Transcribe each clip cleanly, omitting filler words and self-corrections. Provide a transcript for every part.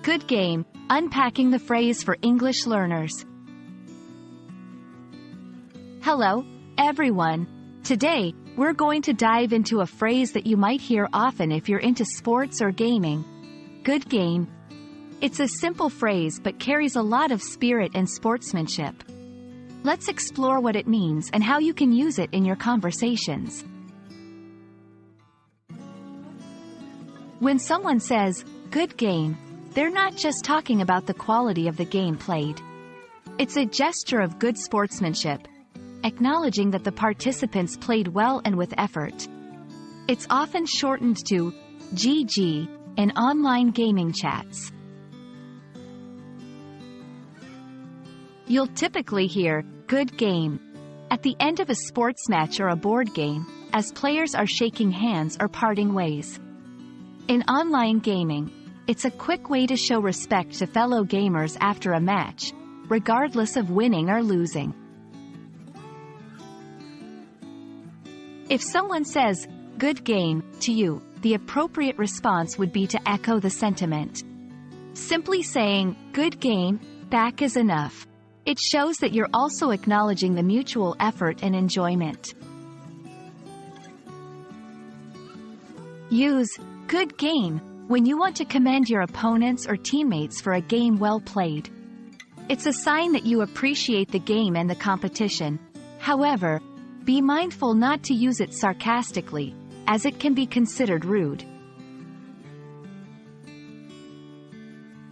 Good game, unpacking the phrase for English learners. Hello, everyone. Today, we're going to dive into a phrase that you might hear often if you're into sports or gaming. Good game. It's a simple phrase but carries a lot of spirit and sportsmanship. Let's explore what it means and how you can use it in your conversations. When someone says, "Good game," they're not just talking about the quality of the game played. It's a gesture of good sportsmanship, acknowledging that the participants played well and with effort. It's often shortened to GG in online gaming chats. You'll typically hear "good game" at the end of a sports match or a board game, as players are shaking hands or parting ways. In online gaming, it's a quick way to show respect to fellow gamers after a match, regardless of winning or losing. If someone says, "Good game," to you, the appropriate response would be to echo the sentiment. Simply saying, "Good game," back is enough. It shows that you're also acknowledging the mutual effort and enjoyment. Use "good game" when you want to commend your opponents or teammates for a game well played. It's a sign that you appreciate the game and the competition. However, be mindful not to use it sarcastically, as it can be considered rude.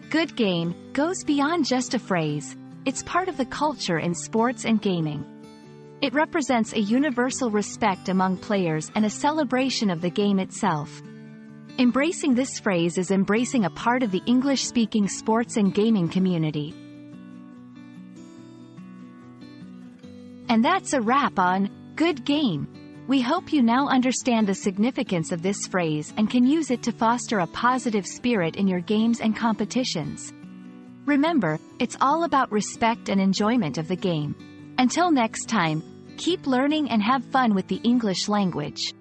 Good game goes beyond just a phrase. It's part of the culture in sports and gaming. It represents a universal respect among players and a celebration of the game itself. Embracing this phrase is embracing a part of the English-speaking sports and gaming community. And that's a wrap on Good Game. We hope you now understand the significance of this phrase and can use it to foster a positive spirit in your games and competitions. Remember, it's all about respect and enjoyment of the game. Until next time, keep learning and have fun with the English language.